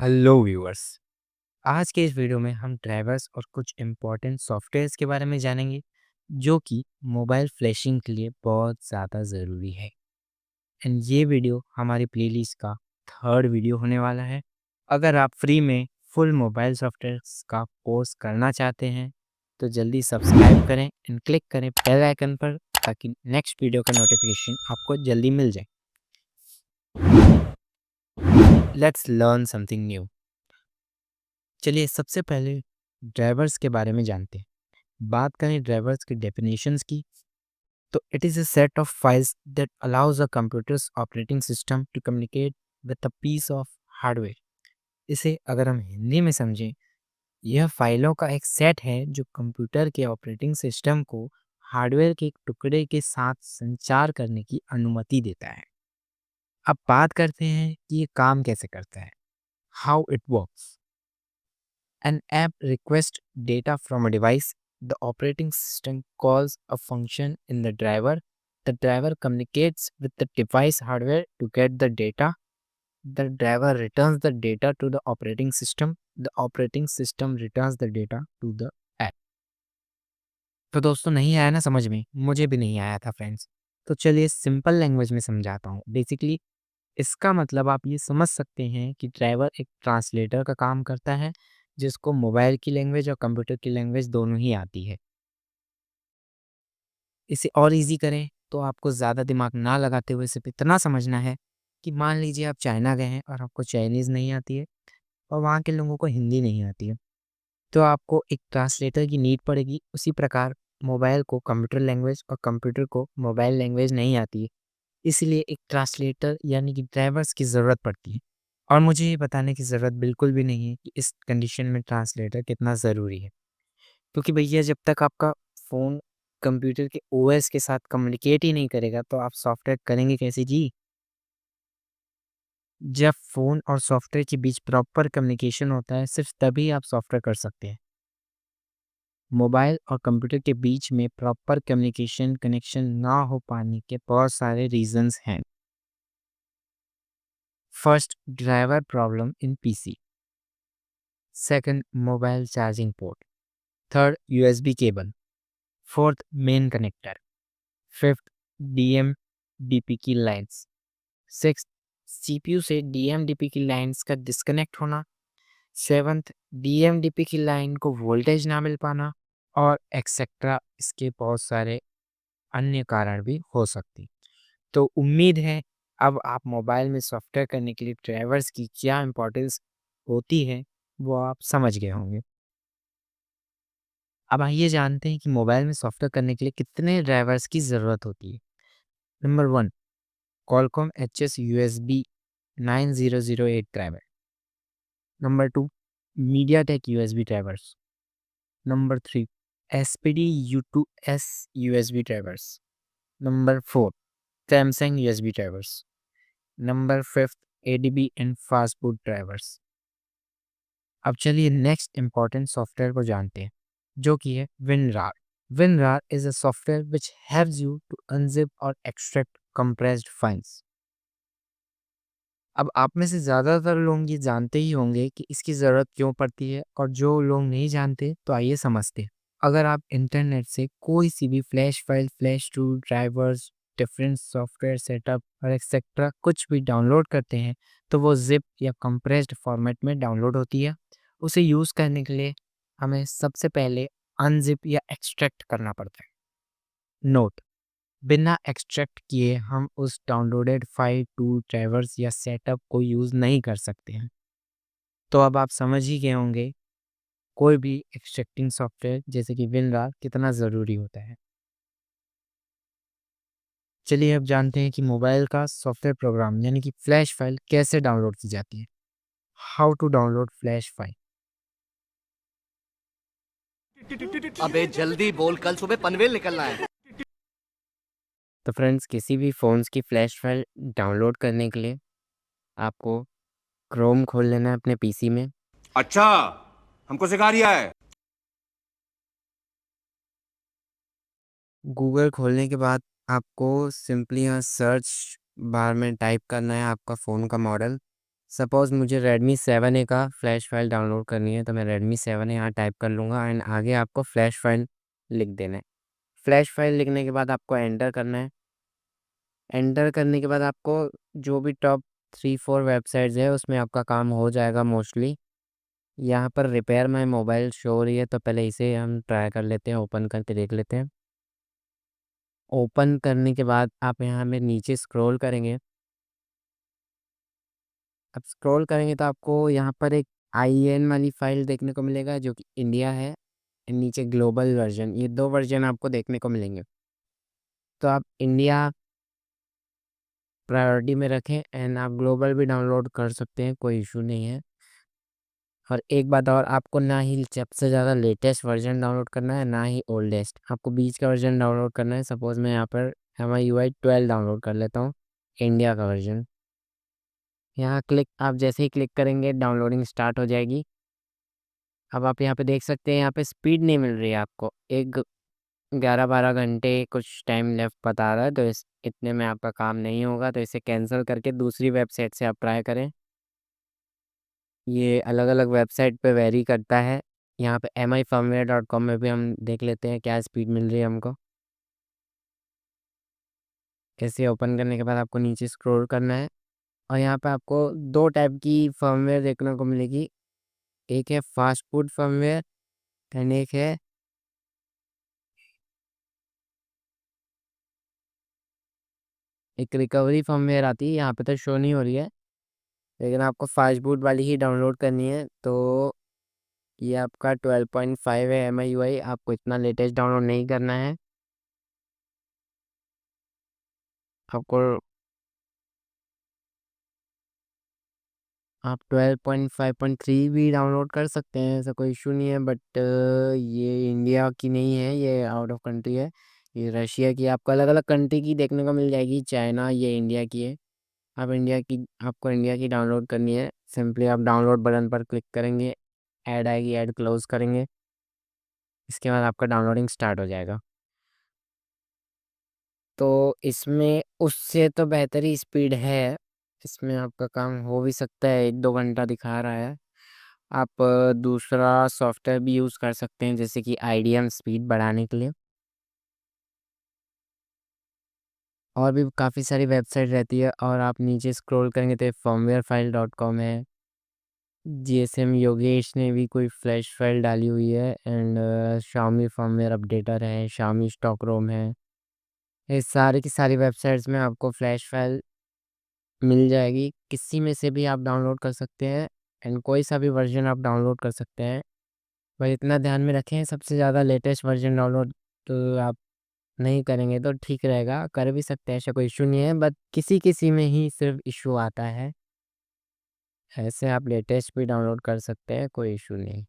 Hello viewers. आज के इस वीडियो में हम ड्राइवर्स और कुछ इम्पोर्टेंट सॉफ्टवेयर्स के बारे में जानेंगे जो कि मोबाइल फ्लैशिंग के लिए बहुत ज़्यादा ज़रूरी है। एंड ये वीडियो हमारी प्लेलिस्ट का थर्ड वीडियो होने वाला है। अगर आप फ्री में फुल मोबाइल सॉफ्टवेयर्स का कोर्स करना चाहते हैं तो जल्दी सब्सक्राइब करें एंड क्लिक करें बेल आइकन पर ताकि नेक्स्ट वीडियो का नोटिफिकेशन आपको जल्दी मिल जाए। Let's learn something new. चलिए सबसे पहले ड्राइवर्स के बारे में जानते हैं। बात करें ड्राइवर्स की डेफिनेशंस की, तो it is a set of files that allows a computer's operating system to communicate with a piece of hardware. इसे अगर हम हिंदी में समझें, यह फाइलों का एक सेट है जो कंप्यूटर के ऑपरेटिंग सिस्टम को हार्डवेयर के एक टुकड़े के साथ संचार करने की अनुमति देता है। अब बात करते हैं कि ये काम कैसे करता है, how it works. An app requests data from a device. The operating system calls a function in the driver. The driver communicates with the device hardware to get the data. The driver returns the data to the operating system. The operating system returns the data to the app. तो दोस्तों नहीं आया ना समझ में? मुझे भी नहीं आया था फ्रेंड्स। तो चलिए सिंपल लैंग्वेज में समझाता हूँ। बेसिकली इसका मतलब आप ये समझ सकते हैं कि ड्राइवर एक ट्रांसलेटर का काम करता है जिसको मोबाइल की लैंग्वेज और कंप्यूटर की लैंग्वेज दोनों ही आती है। इसे और इजी करें तो आपको ज़्यादा दिमाग ना लगाते हुए सिर्फ इतना समझना है कि मान लीजिए आप चाइना गए हैं और आपको चाइनीज़ नहीं आती है और वहाँ के लोगों को हिंदी नहीं आती है, तो आपको एक ट्रांसलेटर की नीड पड़ेगी। उसी प्रकार मोबाइल को कंप्यूटर लैंग्वेज और कंप्यूटर को मोबाइल लैंग्वेज नहीं आती है, इसलिए एक ट्रांसलेटर यानी कि ड्राइवर्स की ज़रूरत पड़ती है। और मुझे ये बताने की ज़रूरत बिल्कुल भी नहीं है कि इस कंडीशन में ट्रांसलेटर कितना ज़रूरी है, क्योंकि भैया जब तक आपका फ़ोन कंप्यूटर के ओएस के साथ कम्युनिकेट ही नहीं करेगा तो आप सॉफ्टवेयर करेंगे कैसे जी? जब फ़ोन और सॉफ्टवेयर के बीच प्रॉपर कम्युनिकेशन होता है, सिर्फ तभी आप सॉफ्टवेयर कर सकते हैं। मोबाइल और कंप्यूटर के बीच में प्रॉपर कम्युनिकेशन कनेक्शन ना हो पाने के बहुत सारे रीजंस हैं। First, driver problem in PC. Second, mobile charging port. Third, USB cable. Fourth, main connector. Fifth, DM DP की लाइंस। सिक्स, सीपीयू से डीएम डीपी की लाइंस का डिस्कनेक्ट होना। सेवंथ, डीएम डीपी की लाइन को वोल्टेज ना मिल पाना। और एक्सेट्रा, इसके बहुत सारे अन्य कारण भी हो सकते हैं। तो उम्मीद है अब आप मोबाइल में सॉफ्टवेयर करने के लिए ड्राइवर्स की क्या इंपॉर्टेंस होती है वो आप समझ गए होंगे। अब आइए जानते हैं कि मोबाइल में सॉफ्टवेयर करने के लिए कितने ड्राइवर्स की ज़रूरत होती है। Number one, Qualcomm HS USB 9008 driver. Number two, MediaTek USB drivers. Number three, SPD U2S USB drivers. Number four, Samsung USB drivers. Number fifth, ADB and fastboot drivers. अब चलिए नेक्स्ट इम्पॉर्टेंट सॉफ्टवेयर को जानते हैं जो कि है WinRAR। WinRAR is a software which helps you to unzip or extract compressed files। अब आप में से ज़्यादातर लोग ये जानते ही होंगे कि इसकी ज़रूरत क्यों पड़ती है, और जो लोग नहीं जानते तो आइए समझते हैं। अगर आप इंटरनेट से कोई सी भी flash file, flash tool, drivers, different software setup और एक्सेट्रा कुछ भी डाउनलोड करते हैं तो वो जिप या कंप्रेस्ड फॉर्मेट में डाउनलोड होती है। उसे यूज़ करने के लिए हमें सबसे पहले अनजिप या एक्सट्रैक्ट करना पड़ता है। नोट, बिना एक्सट्रैक्ट किए हम उस डाउनलोडेड फाइल, टूल, ड्राइवर्स या सेटअप को यूज़ नहीं कर सकते हैं। तो अब आप समझ ही गए होंगे कोई भी एक्सट्रैक्टिंग सॉफ्टवेयर जैसे कि WinRAR कितना ज़रूरी होता है। चलिए अब जानते हैं कि मोबाइल का सॉफ्टवेयर प्रोग्राम यानी कि फ्लैश फाइल कैसे डाउनलोड की जाती है। How to download flash file. अबे जल्दी बोल, कल सुबह पनवेल निकलना है। तो फ्रेंड्स, किसी भी फ़ोन्स की फ्लैश फाइल डाउनलोड करने के लिए आपको क्रोम खोल लेना है अपने पीसी में। अच्छा, हमको सिखा रिया है। गूगल खोलने के बाद आपको सिंपली यहाँ सर्च बार में टाइप करना है आपका फ़ोन का मॉडल। सपोज़ मुझे रेडमी 7A का फ्लैश फ़ाइल डाउनलोड करनी है, तो मैं रेडमी 7A यहाँ टाइप कर लूँगा एंड आगे आपको फ्लैश फ़ाइल लिख देना है। फ्लैश फ़ाइल लिखने के बाद आपको एंटर करना है। एंटर करने के बाद आपको जो भी टॉप 3-4 वेबसाइट्स है उसमें आपका काम हो जाएगा मोस्टली। यहाँ पर रिपेयर माय मोबाइल शो हो रही है, तो पहले इसे हम ट्राई कर लेते हैं, ओपन करके देख लेते हैं। ओपन करने के बाद आप यहाँ में नीचे स्क्रॉल करेंगे। अब स्क्रॉल करेंगे तो आपको यहाँ पर एक IN वाली फ़ाइल देखने को मिलेगा जो कि इंडिया है, नीचे ग्लोबल वर्ज़न, ये 2 वर्ज़न आपको देखने को मिलेंगे। तो आप इंडिया प्रायोरिटी में रखें एंड आप ग्लोबल भी डाउनलोड कर सकते हैं, कोई इश्यू नहीं है। और एक बात और, आपको ना ही सबसे ज़्यादा लेटेस्ट वर्ज़न डाउनलोड करना है, ना ही ओल्डेस्ट, आपको बीच का वर्ज़न डाउनलोड करना है। सपोज़ मैं यहाँ पर MIUI 12 डाउनलोड कर लेता हूँ, इंडिया का वर्ज़न। यहाँ क्लिक, आप जैसे ही क्लिक करेंगे डाउनलोडिंग स्टार्ट हो जाएगी। अब आप यहाँ पे देख सकते हैं, यहाँ पे स्पीड नहीं मिल रही है आपको। 11-12 घंटे कुछ टाइम लेफ्ट बता रहा है, तो इस इतने में आपका काम नहीं होगा, तो इसे कैंसिल करके दूसरी वेबसाइट से आप ट्राई करें। ये अलग-अलग वेबसाइट पे वेरी करता है। यहाँ पे mifirmware.com में भी हम देख लेते हैं क्या स्पीड मिल रही है हमको। ऐसे ओपन करने के बाद आपको नीचे स्क्रॉल करना है और यहाँ पे आपको 2 टाइप की फर्मवेयर देखने को मिलेगी। एक है फास्ट फूड फर्मवेयर एंड एक है एक रिकवरी फर्मवेयर आती है, यहाँ पे तो शो नहीं हो रही है, लेकिन आपको फास्ट फूड वाली ही डाउनलोड करनी है। तो ये आपका 12.5 है MIUI, आपको इतना लेटेस्ट डाउनलोड नहीं करना है। आपको आप 12.5.3 भी डाउनलोड कर सकते हैं, ऐसा कोई इशू नहीं है, बट ये इंडिया की नहीं है, ये आउट ऑफ कंट्री है, ये रशिया की। आपको अलग अलग कंट्री की देखने को मिल जाएगी, चाइना, ये इंडिया की है। आपको इंडिया की डाउनलोड करनी है। सिंपली आप डाउनलोड बटन पर क्लिक करेंगे, ऐड आएगी, ऐड क्लोज करेंगे, इसके बाद आपका डाउनलोडिंग स्टार्ट हो जाएगा। तो इसमें उससे तो बेहतर ही स्पीड है, इसमें आपका काम हो भी सकता है, 1-2 घंटा दिखा रहा है। आप दूसरा सॉफ्टवेयर भी यूज़ कर सकते हैं, जैसे कि IDM स्पीड बढ़ाने के लिए। और भी काफ़ी सारी वेबसाइट रहती है और आप नीचे स्क्रॉल करेंगे तो firmwarefile.com है। GSM योगेश ने भी कोई फ्लैश फाइल डाली हुई है एंड Xiaomi फर्मवेयर अपडेटर है, Xiaomi स्टॉक रोम है। ये सारी की सारी वेबसाइट्स में आपको फ्लैश फाइल मिल जाएगी, किसी में से भी आप डाउनलोड कर सकते हैं एंड कोई सा भी वर्ज़न आप डाउनलोड कर सकते हैं। पर इतना ध्यान में रखें, सबसे ज़्यादा लेटेस्ट वर्ज़न डाउनलोड तो आप नहीं करेंगे तो ठीक रहेगा, कर भी सकते हैं, ऐसा कोई इश्यू नहीं है, बट किसी-किसी में ही सिर्फ़ इश्यू आता है। ऐसे आप लेटेस्ट भी डाउनलोड कर सकते हैं, कोई इश्यू नहीं।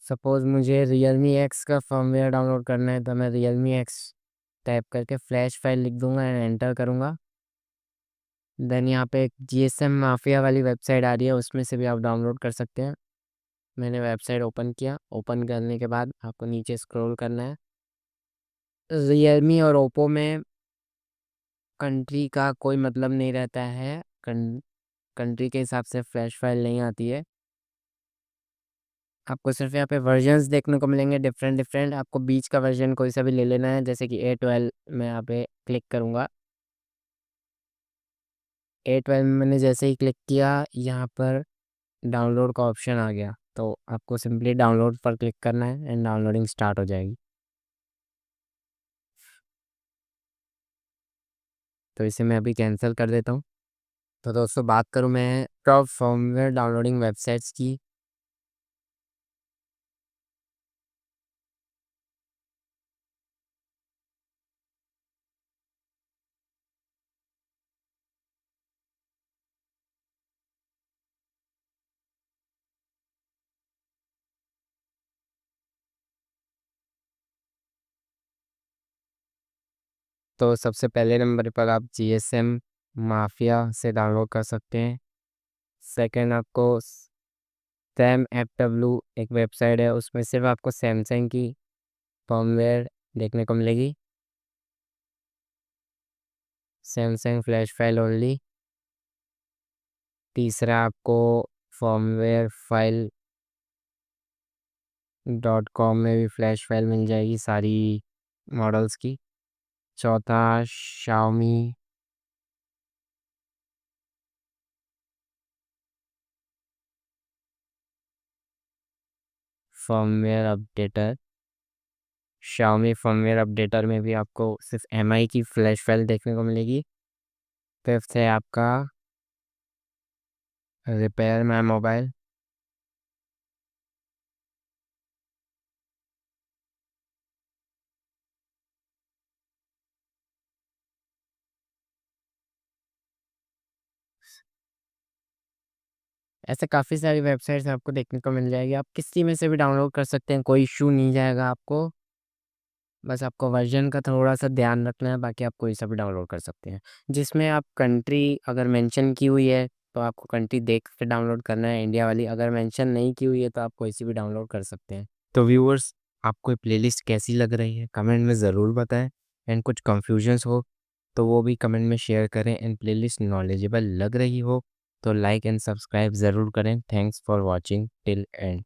सपोज़ मुझे Realme X का फर्मवेयर डाउनलोड करना है, तो मैं Realme X टाइप करके फ्लैश फाइल लिख दूँगा एंड एंटर करूँगा। देन यहाँ पे एक GSM माफिया वाली वेबसाइट आ रही है, उसमें से भी आप डाउनलोड कर सकते हैं। मैंने वेबसाइट ओपन किया, ओपन करने के बाद आपको नीचे स्क्रॉल करना है। Realme और Oppo में कंट्री का कोई मतलब नहीं रहता है, कंट्री के हिसाब से फ्लैश फाइल नहीं आती है। आपको सिर्फ़ यहाँ पे वर्जन्स देखने को मिलेंगे डिफरेंट-डिफरेंट, आपको बीच का वर्ज़न कोई सा भी ले लेना है, जैसे कि A12 मैं यहाँ पे क्लिक करूँगा। A12 में मैंने जैसे ही क्लिक किया, यहाँ पर डाउनलोड का ऑप्शन आ गया, तो आपको सिंपली डाउनलोड पर क्लिक करना है एंड डाउनलोडिंग स्टार्ट हो जाएगी। तो इसे मैं अभी कैंसल कर देता हूँ। तो दोस्तों, बात करूँ मैं टॉप फर्मवेयर डाउनलोडिंग वेबसाइट्स की, तो सबसे पहले नंबर पर आप GSM माफिया से डाउनलोड कर सकते हैं। सेकंड आपको सैम FW एक वेबसाइट है, उसमें सिर्फ़ आपको सैमसंग की फर्मवेयर देखने को मिलेगी। Samsung flash file only. तीसरा आपको फर्मवेयर फाइल .com में भी फ्लैश फाइल मिल जाएगी सारी मॉडल्स की। चौथा Xiaomi firmware updater. Xiaomi firmware updater में भी आपको सिर्फ एमआई की फ्लैश फाइल देखने को मिलेगी। फिफ्थ है आपका रिपेयर माई मोबाइल। ऐसे काफ़ी सारी वेबसाइट्स आपको देखने को मिल जाएगी। आप किसी में से भी डाउनलोड कर सकते हैं, कोई इशू नहीं जाएगा आपको। बस आपको वर्जन का थोड़ा सा ध्यान रखना है, बाकी आप कोई सा भी डाउनलोड कर सकते हैं। जिसमें आप कंट्री अगर मेंशन की हुई है तो आपको कंट्री देख के डाउनलोड करना है, इंडिया वाली। अगर मेंशन नहीं की हुई है तो आप कोई सी भी डाउनलोड कर सकते हैं। तो व्यूअर्स, आपको ये प्लेलिस्ट कैसी लग रही है कमेंट में ज़रूर बताएं। एंड कुछ कन्फ्यूजन्स हो तो वो भी कमेंट में शेयर करें। एंड प्लेलिस्ट नॉलेजेबल लग रही हो तो लाइक एंड सब्सक्राइब ज़रूर करें। Thanks for watching till and.